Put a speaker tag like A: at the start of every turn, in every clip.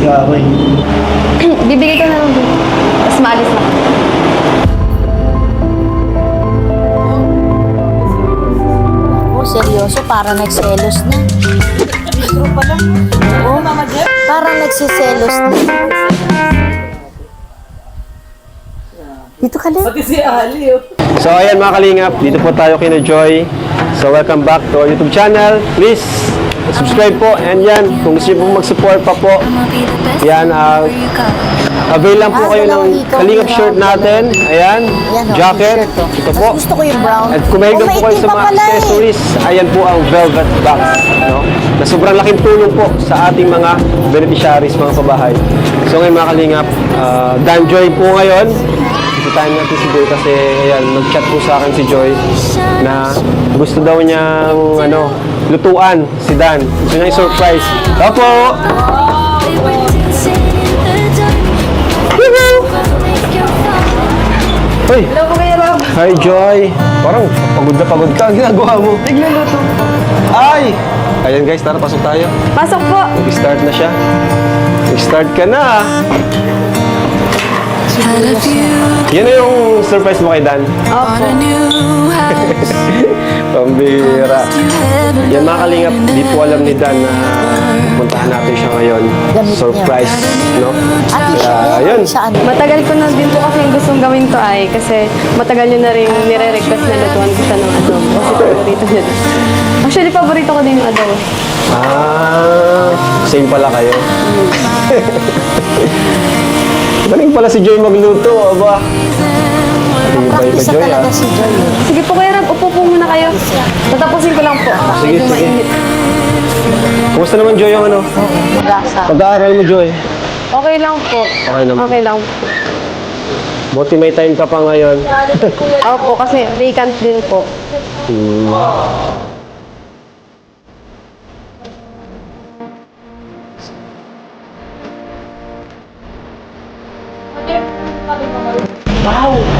A: nga ako eh.
B: Bibigay ko na lang dito. Tapos maalis na.
C: Oh, seryoso, parang nagselos na. Oh, parang nagsiselos na. Dito ka lang.
D: Pati si Ali, oh.
E: So ayan mga kalingap, dito po tayo kina Joy. So welcome back to our YouTube channel. Please subscribe po, and yan, kung gusto niyo po mag-support pa po, yan, avail lang po kayo ng kalingap shirt natin. Ayan,
C: Yan, oh,
E: jacket,
C: t-shirt, oh.
E: ito
C: Mas
E: po.
C: gusto ko yung brown.
E: At kung mahilig po kayo sa mga accessories, ayan po ang velvet box, no? Na sobrang laking tulong po sa ating mga beneficiaries, mga kabahay. So ngayon mga kalingap, Dan Joy po ngayon. Time natin si Joy kasi ayan, nag-chat po sa akin si Joy na gusto daw niyang lutuan si Dan. Gusto niya i-surprise. Opo! Hoy!
B: Hello po kayo, Rob.
E: Hi Joy! Parang pagod na pagod ka. Ang ginagawa mo?
B: Nagluluto.
E: Ay! Ayan guys, tara pasok tayo.
B: Pasok po.
E: Nag-start na siya. Nag-start ka na ah. Yan na yung surprise mo kay Dan.
B: Opo.
E: Pambira. Yan mga kalingap, di po alam ni Dan na puntahan natin siya ngayon. Surprise, no? Kaya, ayun.
B: Matagal ko na din po kasi gustong gawin to ay kasi matagal nyo na rin nire-request na lutuan ko siya ng adobo. Kasi paborito niya. Actually, paborito ko din yung adobo.
E: Same pala kayo. Galing pala si Joy magluto, aba. Hibay ka,
C: Practice na
E: Joy,
C: talaga
E: ah.
C: si Joy.
B: Sige po Kuya Rob, upo po muna kayo. Tatapusin ko lang po.
E: Sige,
B: Medyo
E: sige.
B: mainit.
E: Kumusta naman, Joy, yung
C: Magasa.
E: pag-aaral mo, Joy?
B: Okay lang po.
E: Okay naman.
B: Okay lang po.
E: Buti may time ka pa ngayon.
B: Opo, kasi vacant din po.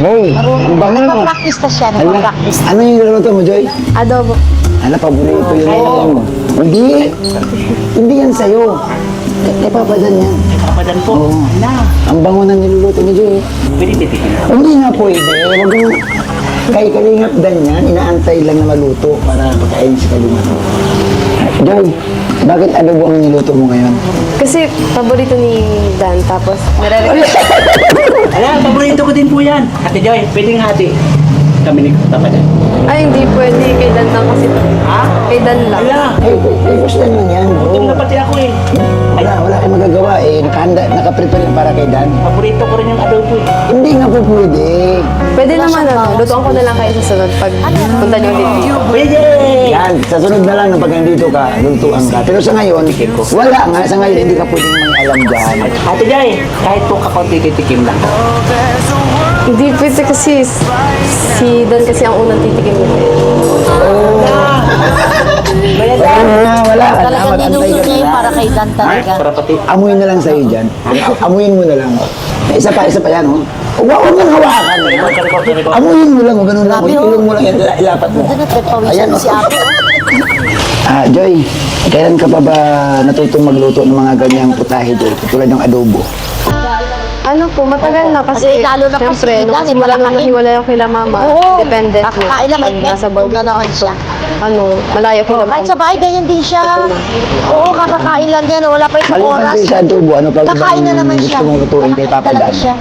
A: Hoy,
C: Nagpa-practice na siya, nagpa-practice.
A: ano yung niluto mo, Joy?
B: Adobo.
A: Ano, paborito yun. Hindi. Hindi yan sa'yo. Kay Papa Dan yan.
D: Papadan po.
A: Oo. Ang bango na niluluto ni Joy.
D: Pwede titikin.
A: Hindi nga pwede. Wag mo. Kay Kalingap Dan yan, inaantay lang na maluto para pagkain si Kalingap. Joy, bakit adobo ang niluto mo ngayon?
B: Kasi paborito ni Dan, tapos nire-request.
D: Ayan, paborito ko din po yan. Ate Joy, pwedeng hati. Kami ni Papadan.
B: Ay, hindi pwede. Kay Dan lang kasi.
D: Ha?
B: Kay Dan lang.
D: Ala,
A: Ay, gusto naman yan,
D: gutom na
A: bro.
D: pati ako eh.
A: Wala kayong magagawa eh. Nakaprepare na para kay Dan.
D: Paborito ko rin yung adobo eh.
A: Hindi nga po pwede.
B: Pwede naman lutuan ko na lang kayo sa sunod pag punta nyo dito.
D: Pwede!
A: Yan, sa sunod na lang na pag nandito ka, lutuan ka. Pero sa ngayon, wala nga. Sa ngayon, hindi ka pwedeng may alam dyan.
D: Ate Joy, kahit po kakunti titikim lang.
B: Hindi pwede kasi si Dan kasi ang unang titikim nito.
A: Wala ka na.
C: Talaga
A: Mag-antay
C: niluto
A: ka
C: niya yung
A: na.
C: para kay Dan talaga.
D: Para pati.
A: Amuin na lang sa'yo dyan. Amuin mo na lang. Isa pa yan, oh. Huwag mong hawakan. Amuin mo lang, ganun lang.
C: Grabe, oh.
A: Ilong mo lang yan, ilapat mo.
C: Doon at nagpawisan
A: Ayan,
C: si ate.
A: Joy, kailan ka pa ba natutong magluto ng mga ganyang putahe, Joy? Tulad ng adobo.
B: Ano po, matagal na kasi
C: Kasi lalo na po
B: syempre,
C: si Dan,
B: nung simula nung
C: malaki.
B: nahiwalay ako kila mama,
C: Oo.
B: dependent na.
C: Kakakain lang,
B: Pag nasa board,
C: gano'n siya.
B: malayo kila
C: Kahit
B: mama.
C: sa bahay, ganyan din siya. Oo, kakakain lang yan. Wala pa yung
A: Maliban
C: oras.
A: din sa adobo, ano pa
C: Kakain na naman
A: gusto
C: siya.
A: mong lutuin kay Papa
C: Talaga
A: Dan?
C: siya.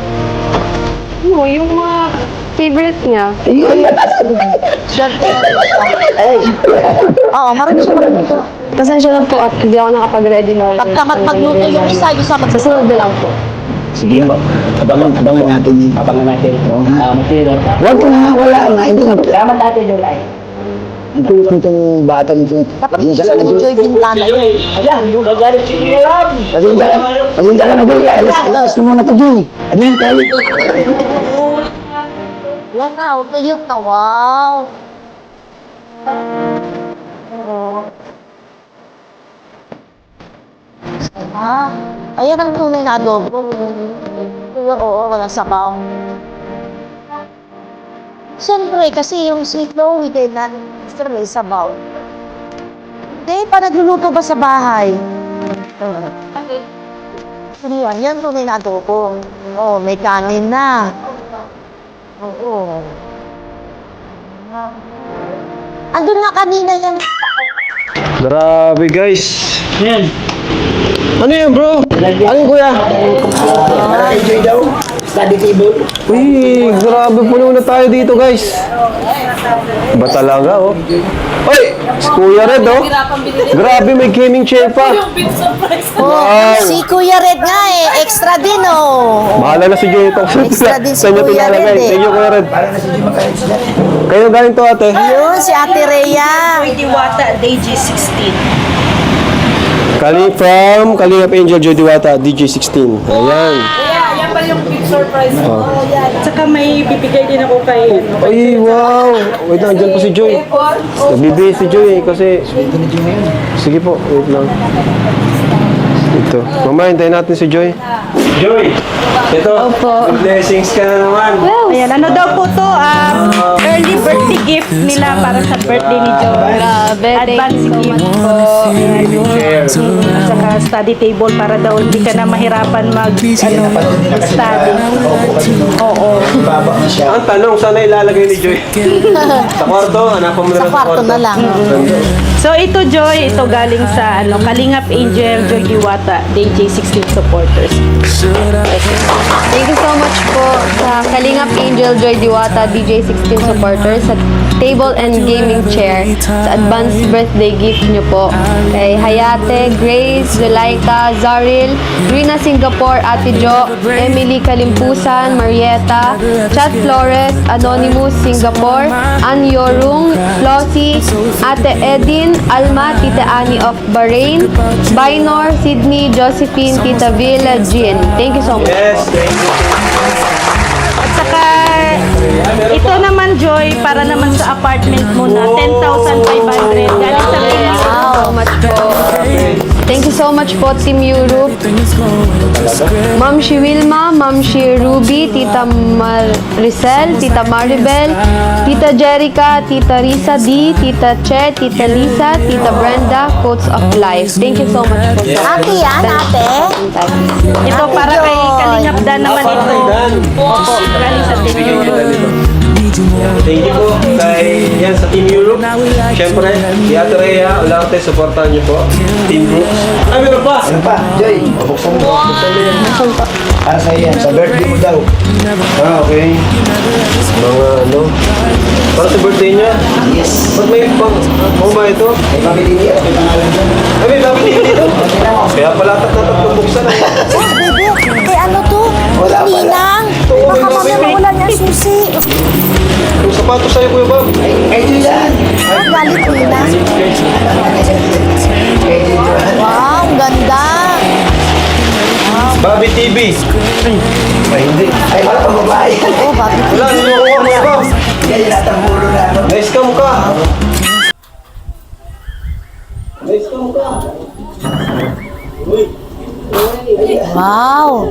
B: Ano, yung mga favorite niya.
A: Ayun,
C: Oo, marunong siya magluto.
B: Pasensya na po at hindi ako nakapag-ready na.
C: Pagka magluto yung isa, yung sa
B: Sa sunod na lang po.
A: Sige, abangan natin yun.
D: Abangan natin.
A: Oo nga.
D: Matiro.
A: Huwag ka nga, wala nga. Hindi nga.
D: Salamat Ate Joy.
A: Ang tuwag nitong bata nito.
C: Dapat
A: Pasensya ka na,
C: gusto
A: Joy.
C: Joy Ginlana yun.
D: Ayan, yung gagalit si Ilam.
A: Pasensya ka na, Joy. Alas mo muna ito, Joy. Ano yan, tayo?
C: Yan na, huwag na yun na. Wow. Ayan ang tunay na adobo. Oo, wala sabaw. Siyempre, kasi yung sweet low, hindi na, siyempre may sabaw. Hindi, pa nagluluto ba sa bahay? Yan tunay na adobo. Oo, may kanin na. Oo. Andun na kanina yan.
E: Grabe guys.
D: Yan.
E: Ano yan bro? Ano kuya?
A: Enjoy daw. Study table.
E: Uy, grabe puno na tayo dito guys. Ba talaga oh. Oy, si Kuya Red oh. Grabe may gaming chair pa.
C: Oh, si Kuya Red nga eh. Extra din oh.
E: Bahala na si Joy ito.
C: Extra din si
E: Sa inyo
C: Kuya
E: pinalagay.
C: Red, eh.
E: Thank you Kuya Red.
A: Para na si Jim magkain sila.
E: Kayo galing to ate.
C: Yun, si Ate Rhea.
F: Diwata, DJ16.
E: From Kalingap Angel Joy Diwata, DJ16. Ayan.
F: Yan pa yung big surprise mo. At saka may bibigay din ako kay
E: Ay, wow. Wait lang, dyan pa si Joy. Nagbibihis si Joy eh, kasi... Sige po, wait lang. Ito. Mama, hintayin natin si Joy. Joy! Ito, blessings ka na naman.
F: Ayan, ano daw po to? Early birthday gift nila para sa birthday ni Joy.
B: Grabe, thank
F: Advance
B: you so
F: gift
B: much
F: po.
E: Gaming chair.
F: At saka study table para daw hindi ka na mahirapan study. Oo.
A: Babak na siya.
E: Ang tanong, saan na ilalagay ni Joy? Sa kwarto? Hanapan mo na
C: Sa
E: lang
C: kwarto na lang.
F: So ito Joy, ito galing sa Kalingap Angel Joy Diwata, DJ16 supporters.
B: Thank you so much po sa Kalingap Angel Joy Diwata DJ16 supporters sa table and gaming chair sa advance birthday gift nyo po kay Hayate, Grace, Zulaika, Zaril, Rina Singapore, Ate Jo, Emily Kalimpusan, Marietta, Chat Flores, Anonymous Singapore, Ann Yorung, Flossie, Ate Edin, Alma, Tita Annie of Bahrain, Bainor, Sydney, Josephine, Tita Villa, Jean. Thank you so much.
E: Yes, thank you.
F: At saka ito naman Joy, para naman sa apartment mo na 10,500 galing sa Philippines.
B: So much po. Thank you so much po, Team Europe. Ma'am Shi Wilma, Ma'am Shi Ruby, Tita Maricel, Tita Maribel, Tita Jerica, Tita Risa D, Tita Che, Tita Lisa, Tita Brenda, Quotes of Life. Thank you so much po.
C: Ate yan, ate.
F: Ito para kay Kalingap Dan naman ito. Opo, galing sa Team Europe.
E: Thank you po kay yan sa Team Europe. Siyempre, si Ate Rhea, Olarte, supportan niyo po. Team Brooks. Ay, meron pa!
A: Ano pa? Joy, buksan mo. Buksan mo yan. Para sa'yo yan. Sa birthday mo daw.
E: Ah, okay. Mga ano. Para sa birthday niya.
A: Yes.
E: Ba't may pang... Ano ba ito?
A: May pamili niya. May pangalan dyan.
E: Ay, may dapat dito. Kaya pala tatatang buksan.
C: Eh, ano to?
A: Wala pala.
C: Ninang.
E: Oo,
C: Baka
E: may
C: mamaya
E: baby.
C: wala niya susi.
E: Yung sapatos sa'yo, Kuya Bob.
A: Ay, Joy yan.
C: Ang galit Ninang. Wow, ang ganda.
E: Bobby TV.
A: Ay, hindi. Ay, wala pang babae.
C: Oh, bakit?
E: Wala, hindi mo ako, Kuya Bob.
A: Yan, natambulo na.
E: Na-scam ka. Na-scam ka. Uy.
C: Wow.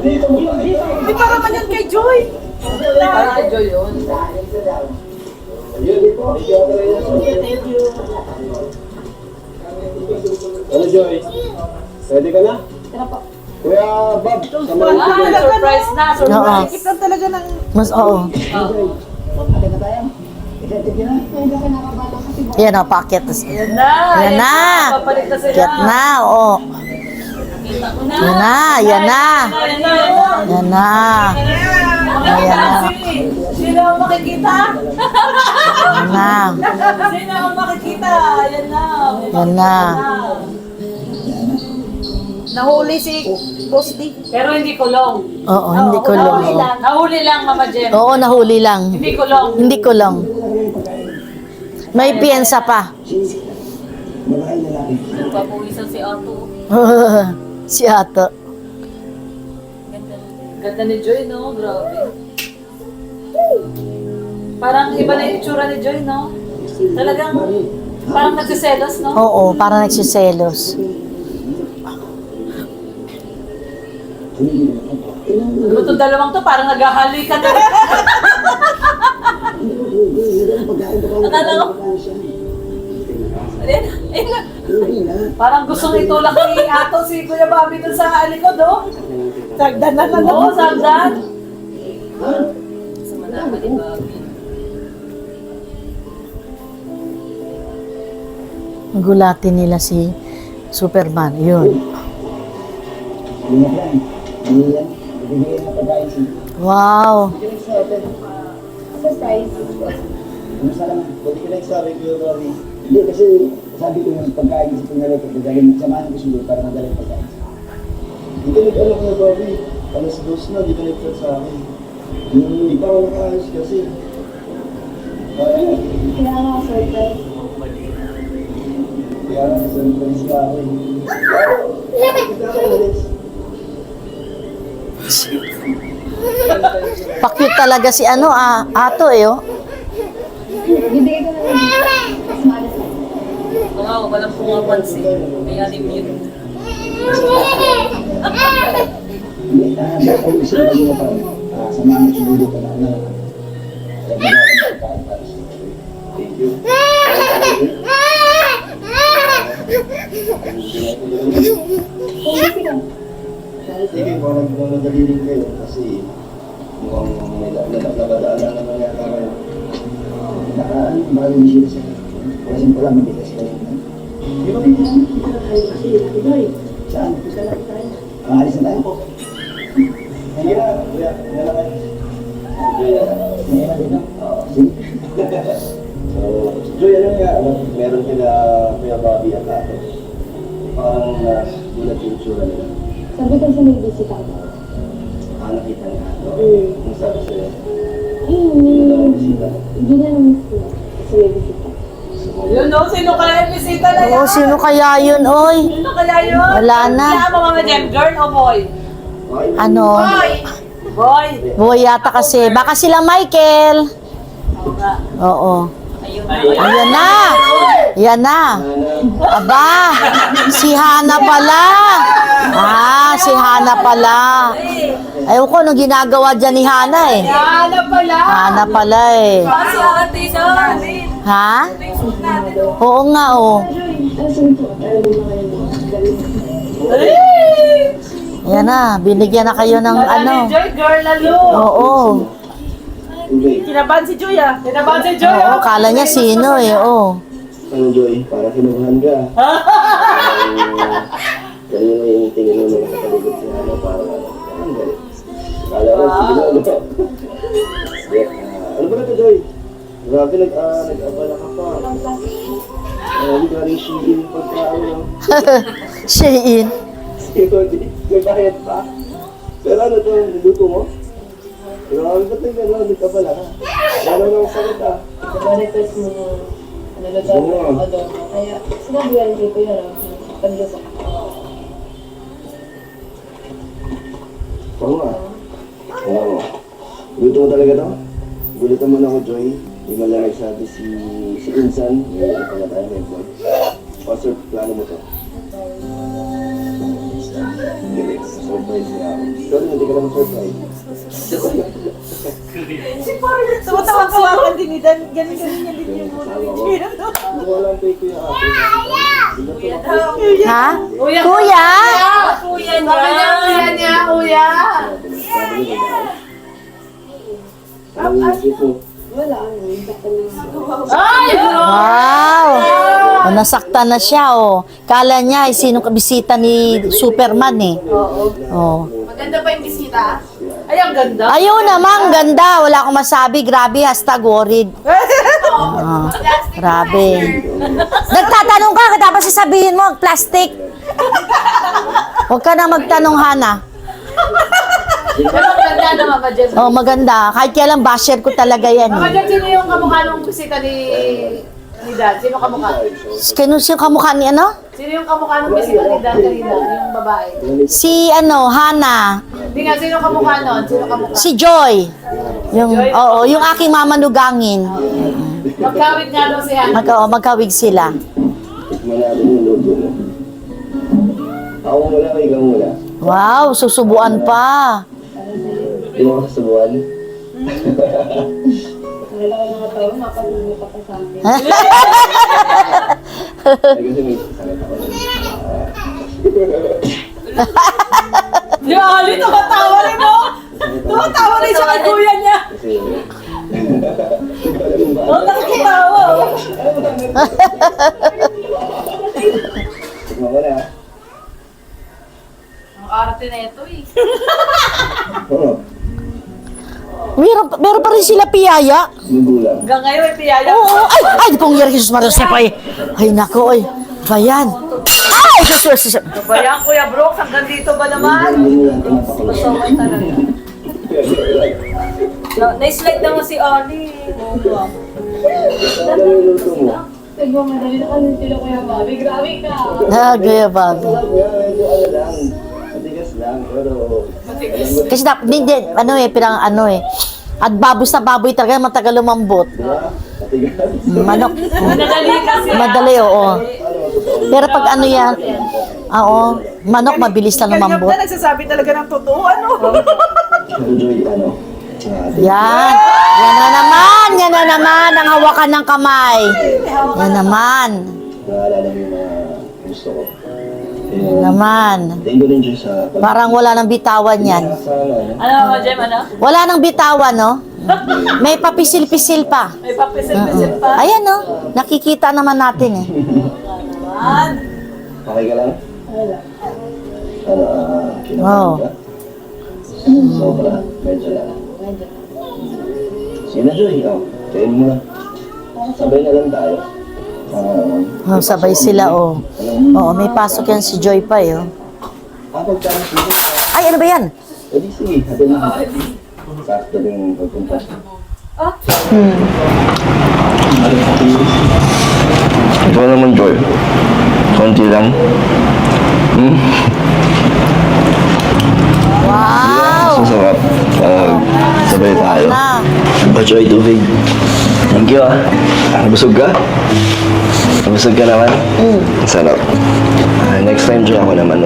E: Ano, Joy? Ready ka na? Kuya Bob, sama
C: Oo. Mas, oo. Yan o, packet. Yan na. Yan na. Packet na, oo. Yan na, yan na. Yan na. Ayan na.
F: Sino ang makikita?
C: Yan na.
F: Sino ang makikita? Yan na.
C: Yan na.
F: Nahuli si Boss D. Pero hindi kulong.
C: Oo, hindi ko lang.
F: Nahuli lang, Mama Jem.
C: Oo, nahuli lang.
F: Hindi kulong.
C: Hindi ko lang. May piyensa pa.
F: Papuwisan si Otto.
C: Si Ato.
F: Ganda ni Joy, no? Grabe. Parang iba na yung itsura ni Joy, no? Talagang parang nagsiselos, no?
C: Oo, parang nagsiselos.
F: Ito dalawang to, parang naghahalikan na rin. Akala ko,
A: Hindi na.
G: Parang gustong itulak ni Ato si Kuya Bobby dun sa likod, oh.
C: Sagdan na lang.
G: Oo, sagdan.
C: Gulatin nila si Superman. Yun.
A: Hindi na yan. Hindi yan. Bibigyan na pagkain siya.
C: Wow.
A: Ano sa lang? Buti ka nagsabi ko yung Rory. Hindi kasi sabi ko yung pagkain sa pinalo ko. Pagkain samahan ko siguro para madala yung pagkain.
H: Hindi ka nag-ano ko na Bobby. Alas 2 na, di ka nag-chat sa akin. Hindi pa ako nakaayos kasi. Kaya nga, surprise ka ako eh.
C: Pakit talaga si Ato eh, oh.
G: Walang pumapansin. Kaya limit.
A: Hindi na. Ako isip na mo pa. Samahan ko siguro ka na. Kaya madala yung pagkain para siya.
H: Thank you. Sige, parang madali rin kayo kasi mukhang may nabadaan naman yata kayo.
A: Nakaan, bago yung siya siya. Kasi ko lang mabigas ka yun. Di ba may naman? Kita na tayo kasi. Saan? Kita na tayo. Alis na tayo po.
H: Sige na, kuya. Yan na kayo.
A: May iba dito. Sige.
H: So, Joy, ano nga, meron sila Kuya Bobby at Ato. Parang gulat yung tsura nila.
B: Sabi kasi may bisita ko.
H: Nakita niya Ato. Ang sabi sa'yo.
B: Hindi
H: Bisita.
B: na naman sila. Kasi may bisita.
G: Yun, no? Sino kaya yung bisita na yan?
C: Oh, sino kaya yun, oy?
G: Sino kaya yun?
C: Wala na.
G: Kaya mo mga Jem, girl o boy?
C: Ano?
G: Boy! Boy!
C: Boy yata kasi. Baka sila Michael. Oo. Ayan na. Yan na. Aba, si Hana pala. Si Hana pala. Ayaw ko nung ginagawa dyan ni Hana eh.
G: Ano pala?
C: Hana pala eh.
G: Si ate sa
C: Ha? Oo nga oh. Ayan na, binigyan na kayo ng ano.
G: Joy, girl lalo.
C: Oo.
G: Kinabahan si Joy, ah. Kinabahan si Joy,
C: Oo, kala niya sino eh. Oo.
H: Ano, Joy? Para kinukuhan ka. Kanina yung tingin mo nung nakaligod si Hana, parang ang galit. Kala ko, sige na, ano? Ano ba na ito, Joy? Grabe, nag-abala ka pa. Hindi ka rin shigin pagkain, no?
C: Shein.
H: May bayad pa. Pero ano to, niluto mo? Grabe, ba't nag-abala ka? Lalo na ang sakit, ah.
B: Request mo na nalagyan
H: Oo.
B: ng adobo. Kaya sinabihan ko yun, pagluto.
H: Oo nga. Oo. Luto mo talaga to? Gulitan mo na ako, Joy. Hindi man lang nagsabi si Insan. May ano pa na tayo, may vlog. Pastor, plano mo to. Hindi, surprise na ako. Sorry, hindi ka naman surprise.
G: Sumatawa-tawakan din ni Dan. Galing-galing niya din yung muna ni Joy.
H: Hindi ko alam kay Kuya Ate.
C: Ha? Kuya?
G: Kuya niya. Kuya niya, kuya.
H: Sabi niya ba? Ano yung isip mo?
G: Ay!
C: Wow! Oh, nasaktan na siya, oh. Kala niya, sino bisita ni Superman, eh. Oo.
G: Maganda pa yung bisita. Ay, ang ganda.
C: Ayaw naman, ganda. Wala akong masabi. Grabe, #worried. Grabe. Nagtatanong ka, tapos sasabihin mo, plastic. Huwag ka na magtanong, Hana.
G: Pero ang ganda naman ba, Jem?
C: Oh, maganda. Kahit kailan basher ko talaga yan.
G: Mga
C: Eh.
G: Jem, sino yung kamukha nung bisita ni Dan? Sino kamukha?
C: Sino kamukha ni ano?
G: Sino yung kamukha nung bisita ni Dan kanina? Yung babae.
C: Si Hana.
G: Hindi nga, sino kamukha nun? Sino kamukha?
C: Si Joy. Yung aking mamanugangin.
G: Magkawit nga daw si Hannah.
C: Magkawig sila.
H: Tikman natin yung luto mo. Ako muna, ikaw muna.
C: Wow, susubuan pa.
H: Hindi mo kasubuan. Kasi may sakit ako.
G: Di ba, Ali, tumatawa rin mo? Tumatawa rin siya kay kuya niya.
H: Kasi,
G: Oh, nakakitawa.
H: tignan ko na.
G: Ang arte na ito eh.
H: Oo,
C: Meron pa rin sila piyaya.
H: magulang.
G: Hanggang ngayon may piyaya.
C: Oo, ay, di pong yari, Jesus Maria Jose, ay. Ay, nako, ay. Bayan. Ay, Jesus.
G: Bayan, Kuya Brooks, hanggang dito ba naman? Masaway talaga. Na-slide na nga si Ali.
H: Ano yung luto mo?
C: Nagaya, babi.
H: Medyo ano lang, matigas lang, pero
C: Kasi hindi, at babos na baboy talaga, matagal lumambot.
H: matigas.
C: Manok.
G: Madali kasi.
C: Madali, oo. Pero pag ano yan, oo, manok mabilis na
G: Kalingap
C: lumambot.
G: na nagsasabi talaga ng totoo, ano?
H: Enjoy, ano?
C: Yan. Yan na naman, ang hawakan ng kamay. Yan naman.
H: Naalala mo yung mga gusto ko.
C: Yan naman.
H: Thank you din dyan sa
C: Parang wala nang bitawan yan.
H: Sana,
G: Ano, Jem, ano?
C: Wala nang bitawan, no? May papisil-pisil pa.
G: May papisil-pisil pa.
C: Ayan, no? Nakikita naman natin, eh.
G: Naman.
H: okay ka lang? Ano, kinakain
C: Oo.
H: ka? Sobra, medyo lang. Sige na, Joy, kain mo na. Sabay na lang tayo.
C: Sabay sila, oh. Oo, may pasok yan si Joy pa, eh, oh.
H: Pagkakas dito,
C: Ay, ano ba yan?
H: pwede sige, hatin na. Sakto din pagpunta. Ikaw naman, Joy. Konti lang.
C: Wow!
H: Sarap. Sabay tayo.
C: Na.
H: Joy, tubig. Thank you, Nabusog ka? Nabusog ka naman? Sarap. Next time, Joy, ako naman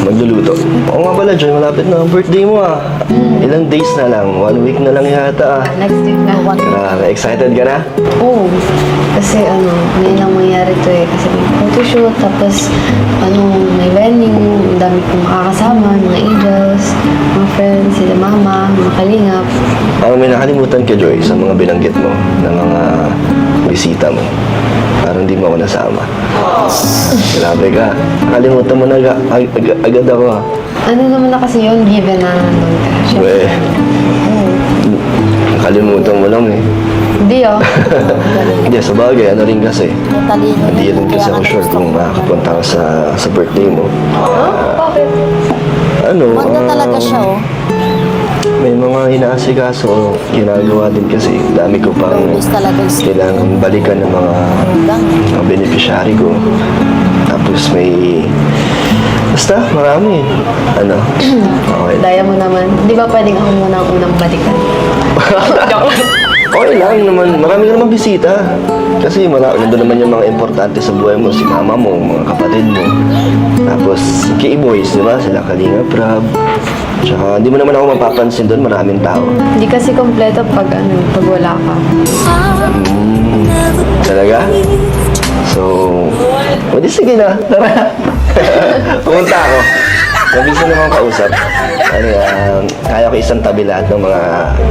H: magluluto. Oo nga pala, Joy, malapit na ang birthday mo, Ilang days na lang? 1 week na lang yata,
B: Next week na.
H: Grabe, excited ka na?
B: Oo. Kasi ngayon lang mangyari to eh. Kasi may photoshoot, tapos may venue, ang dami kong makakasama, mga angels, mga friends, sila mama, mga kalingap.
H: Parang may nakalimutan ka, Joy, sa mga binanggit mo, na mga bisita mo. Parang di mo ako nasama. Grabe ka. Nakalimutan mo na agad ako,
B: Ano naman na kasi yun, given na nandun ka. Siyempre.
H: Weh, nakalimutan mo lang,
B: Hindi
H: Hindi, sa bagay, ano rin kasi.
C: Talino
H: Hindi rin kasi ako sure kung makakapunta ka sa birthday mo.
B: Bakit?
H: Ano,
C: Maganda talaga siya, oh.
H: may mga inaasikaso, ginagawa din kasi. Dami ko pang
C: Is talaga is
H: kailangan balikan ng mga
C: lang.
H: beneficiary ko. Tapos may... Basta, marami. Ano? Okay.
B: Daya mo naman. Di ba pwedeng ako muna ang unang balikan?
H: Okay lang naman. Marami ka naman bisita. Kasi nandun naman yung mga importante sa buhay mo. Si mama mo, mga kapatid mo. Tapos, K-Boys, di ba? Sila Kalinga Prab. Tsaka, hindi mo naman ako mapapansin doon. Maraming tao.
B: Hindi kasi kompleto pag wala ka.
H: Talaga? So, pwede sige na. Tara. Pumunta ako. Mabilis na naman kausap. Kaya ko isang tabi lahat ng mga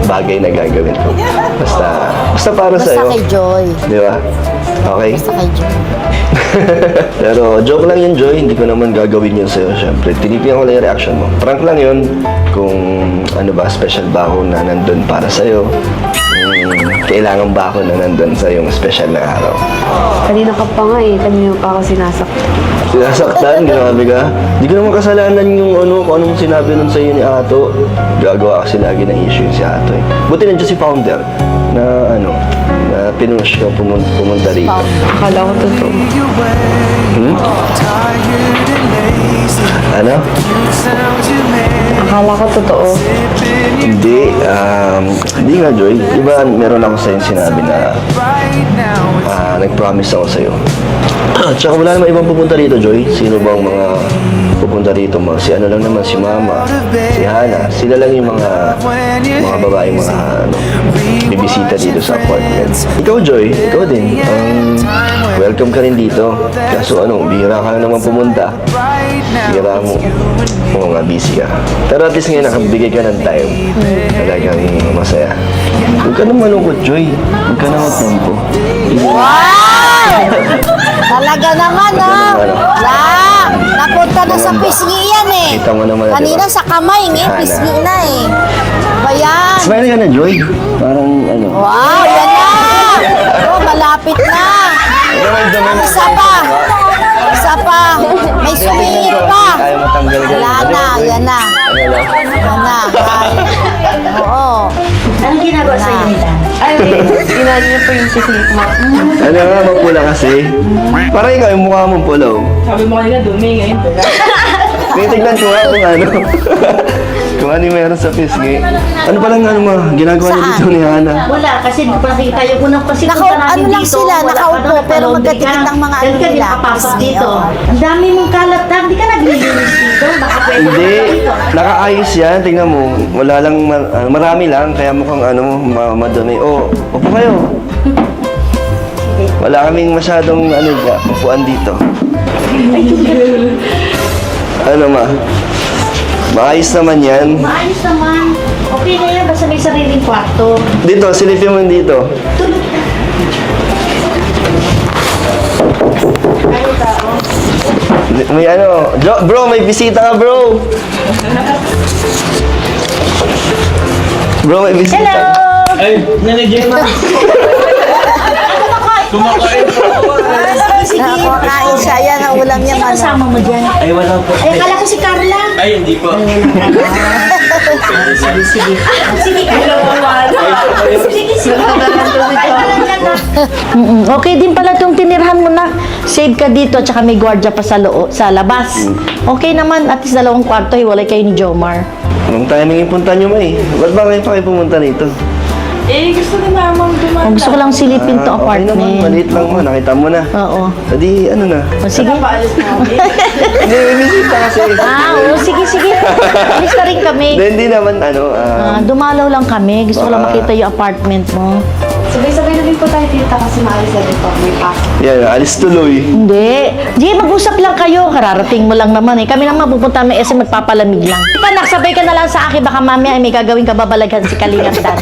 H: bagay na gagawin ko. Basta para
C: Basta
H: sa'yo.
C: kay Joy.
H: Di ba? Okay?
C: Basta kay Joy.
H: Pero joke lang yun, Joy. Hindi ko naman gagawin yun sa'yo, syempre. Tinitingnan ko lang yung reaction mo. Prank lang yun. Kung ano ba, special ba ako na nandun para sa'yo. Kailangan ba ako na nandun sa yung special na araw?
B: Kanina ka pa nga eh. Kanina pa ako sinasaktan.
H: Sinasaktan, grabe ka. Hindi ko naman kasalanan yung kung anong sinabi nun sa'yo ni Ato. Gagawa kasi lagi ng issue yun si Ato eh. Buti nandiyan si Founder na na pinush ka pumunta rito.
B: Akala ko totoo.
H: Ano?
B: Akala ko totoo.
H: Hindi nga, Joy. Diba meron ako sa'yo sinabi na nag-promise ako sa'yo. Tsaka wala naman ibang pupunta dito, Joy. Sino bang mga pupunta rito mo. Si ano lang naman, si Mama, si Hana. Sila lang yung mga babaeng mga bibisita dito sa apartment. Ikaw, Joy, ikaw din. Welcome ka rin dito. Kaso bihira ka na naman pumunta. Bihira mo. Oo nga, busy ka. Pero at least ngayon nakabigay ka ng time. Talagang masaya. Huwag ka na malungkot, Joy. Huwag ka na magtampo.
C: Wow! Talaga naman, ha? Napunta na sa pisngi yan eh.
H: Kita mo naman,
C: Kanina
H: diba?
C: sa kamay, ngayon
H: Hana.
C: pisngi na eh. Ba yan?
H: Smile ka na, Joy. Parang
C: Wow, yan na! Oh, malapit na. Isa pa. Isa pa. May sumingit pa.
H: Ayaw matanggal ka.
C: Wala na, yan na. Yan na. Oo.
F: Anong ginagawa sa inyo nila?
B: Ay, ginali niyo po yung technique mo.
H: Ano nga, magpula kasi. Parang ikaw, yung mukha mong pulaw.
G: Sabi mo kanina, dumi ngayon.
H: Titignan ko nga kung ano. Kung ano yung meron sa pisngi. Ano palang ginagawa niyo dito ni Hana?
F: Wala, kasi nakita yung unang kasi
C: Ano lang sila, nakaupo, pero magkadikit ang mga ano nila.
F: Papasok dito. Ang dami mong kalat na, hindi ka naglilinis dito. Baka pwede
H: Hindi,
F: ka dito.
H: nakaayos yan. Tingnan mo, wala lang, marami lang. Kaya mukhang madumi. Upo kayo. Wala kaming masyadong upuan dito. Maayos naman yan.
F: Maayos naman. Okay na yan, basta may sariling kwarto.
H: Dito, silipin mo dito. May bro, may bisita ka, bro. Bro, may bisita.
F: Hello!
D: Ay, nanay Gemma. Kumakain po ako.
C: Nakakain siya, yan ang ulam niya.
F: Sino kasama mo dyan?
D: Ay, wala po.
F: Ay, akala ko si Carla.
D: Ay, hindi po.
F: Sige, Carla. Sige, sige. Ay, walang yan na.
G: Okay din pala itong tinirhan mo na. Save ka dito, tsaka may gwardiya pa sa labas. Okay naman, at least 2 kwarto, hiwalay kayo ni Jomar.
H: Anong timing yung punta nyo, May? Ba't ba kayo pa kayo pumunta rito?
G: Eh, gusto ni Mamang dumanda. Gusto ko lang silipin to
H: Okay naman,
G: apartment.
H: maliit lang mo. Nakita mo na.
G: Oo.
H: Adi, na?
G: O, sige.
H: Hindi, may bisita kasi.
G: Oo, sige. Alis na rin kami.
H: Hindi naman,
G: Dumalaw lang kami. Gusto ko lang makita yung apartment mo.
B: Sabay-sabay na rin po tayo tita kasi maalis na rin po. May pasok.
H: yan, alis tuloy.
G: Hindi. Sige, mag-usap lang kayo. Kararating mo lang naman eh. Kami naman pupunta may SM magpapalamig lang. Panak, sabay ka na lang sa akin. Baka mamaya ay may gagawin kababalaghan si Kalingap Dan.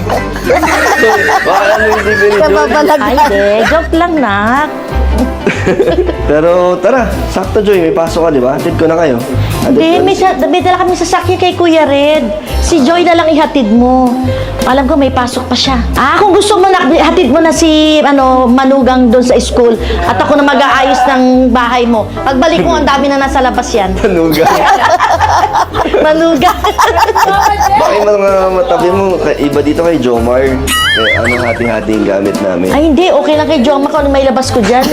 H: Baka hindi ko rin
G: Ay, hindi. Joke lang, nak.
H: Pero tara, sakto Joy, may pasok ka, di ba? Hatid ko na kayo.
G: Hindi, may dala kami sasakyan kay Kuya Red. Si Joy na lang ihatid mo. Alam ko may pasok pa siya. Kung gusto mo na, hatid mo na si Manugang doon sa school at ako na mag-aayos ng bahay mo. Pagbalik mo, ang dami na nasa labas yan.
H: Tanuga.
G: Manugang.
H: Bakit mga matabi mo, iba dito kay Jomar. Hati-hati yung gamit namin.
G: Ay, hindi. Okay lang kay Joma kung ano may labas ko dyan.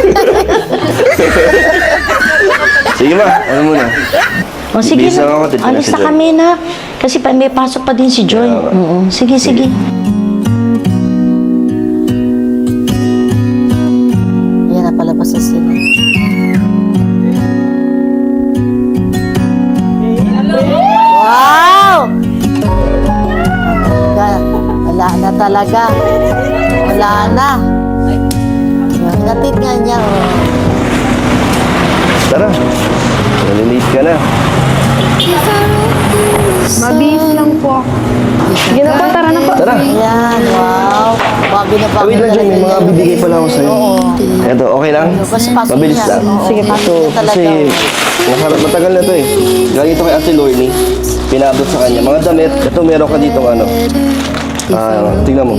H: Sige ma, muna?
G: O sige
H: Bisa ako,
G: na.
H: hatid ko na
G: Alis
H: si
G: na
H: Joy.
G: kami na. Kasi may pasok pa din si Joy.
H: Kaya nga.
G: Oo. Sige.
C: Yan na palabas sa sila. Wow! Wala na talaga. Wala na. Natid nga niya. Oh.
H: Tara, nalilate ka na.
B: Mabihis lang po ako. Sige na po, tara na po.
H: Tara.
C: Ayan, wow. Bago na bago
H: Wait lang Joy, may mga bibigay pala ako sa'yo. Eto, okay lang?
C: Basta pasok
H: Mabilis
C: niya.
H: lang.
C: Oo,
H: Sige,
C: pasok
H: ito,
C: niya talaga.
H: kasi matagal na to eh. Galing ito kay Ate Lorny. Pinaabot sa kanya. Mga damit, ito meron ka dito tingnan mo.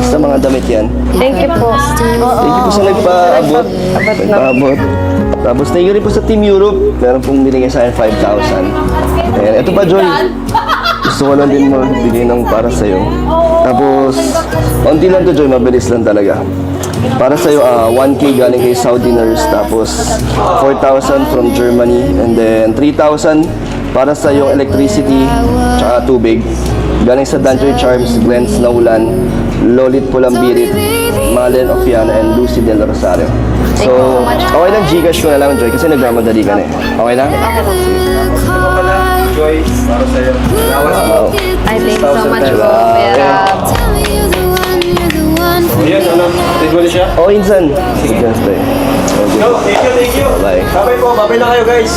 H: Basta mga damit yan.
B: Thank you po.
H: Thank you po sa nagpaabot. Nagpaabot. Tapos thank you rin po sa Team Europe. Meron pong binigay sa akin 5,000. Ayan, ito pa Joy. Gusto ko lang din mo bigay ng para sa'yo. Tapos, konti lang to Joy, mabilis lang talaga. Para sa'yo, 1K galing kay Saudi Nurse. Tapos, 4,000 from Germany. And then, 3,000 para sa yung electricity tsaka tubig. Galing sa Danjoy Charms, Glens Naulan. Lolit Pulambirit, Malen Ofiano, and Lucy Del Rosario.
B: Thank you so much.
H: Okay lang, Gcash ko na lang, Joy, kasi nagmamadali ka na eh. Okay lang?
E: Ito pala, Joy, para sa'yo.
H: Wow.
B: I thank you so much po, Kuya Rab.
E: O yan, ano? Tignan mo siya?
H: Oo, insan. Sige, Joy.
E: No, thank you.
H: Bye.
E: Bye po, babay na kayo guys.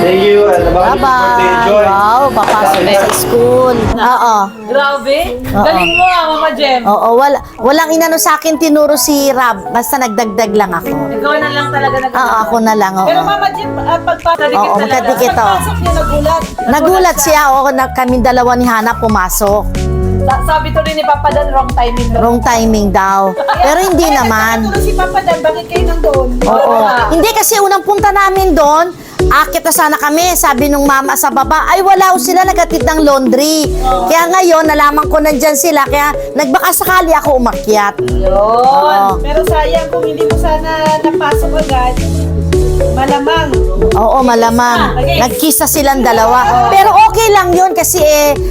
E: Thank you. And abangan niyo po birthday,
C: Bye-bye.
E: Joy.
C: Wow, papasok na sa school. Oo.
F: Grabe. Galing mo Mama Jem.
C: Oo, walang inano sa akin tinuro si Rab. Basta nagdagdag lang ako.
F: Ikaw na lang talaga
C: Oo, ako na lang. Oo.
F: Pero Mama Jem, pagpapakadikit
C: Oo, magkadikit, oo.
F: Pagpasok niya nagulat.
C: Nagulat siya, oo, na kami dalawa ni Hana pumasok.
F: Sabi to rin ni Papa Dan, wrong timing daw.
C: Wrong timing daw. Pero hindi naman.
F: Natulog si Papa Dan, bakit kayo nandun?
C: Oo. Hindi kasi unang punta namin doon, akit na sana kami. Sabi nung mama sa baba, ay wala sila nagatid ng laundry. Kaya ngayon, nalaman ko nandyan sila. Kaya nagbaka sakali ako umakyat.
F: Yun.
C: Oo.
F: Pero sayang kung hindi mo sana napasok agad. Malamang.
C: Oo, malamang. Nagkisa silang dalawa. Pero okay lang yun kasi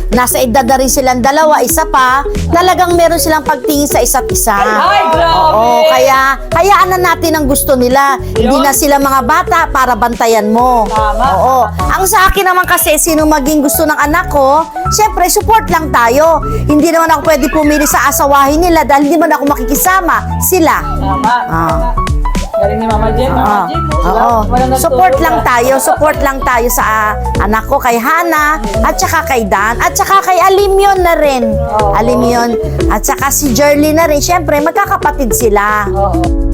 C: nasa edad na rin silang dalawa. Isa pa, talagang meron silang pagtingin sa isa't isa.
F: Ay, grabe!
C: Oo, kaya hayaan na natin ang gusto nila. Hindi na sila mga bata para bantayan mo.
F: Tama.
C: Oo. Ang sa akin naman kasi, sino maging gusto ng anak ko, syempre, support lang tayo. Hindi naman ako pwede pumili sa asawahin nila dahil hindi man ako makikisama. Sila.
F: Tama.
C: Ah.
F: Galing ni Mama Jem. Mama Jem,
C: Oo.
F: walang
C: Support
F: nagturo.
C: lang tayo. Support lang tayo sa anak ko, kay Hana, at saka kay Dan, at saka kay Alimyon na rin. Alimyon. At saka si Jerly na rin. Siyempre, magkakapatid sila.
F: Oo.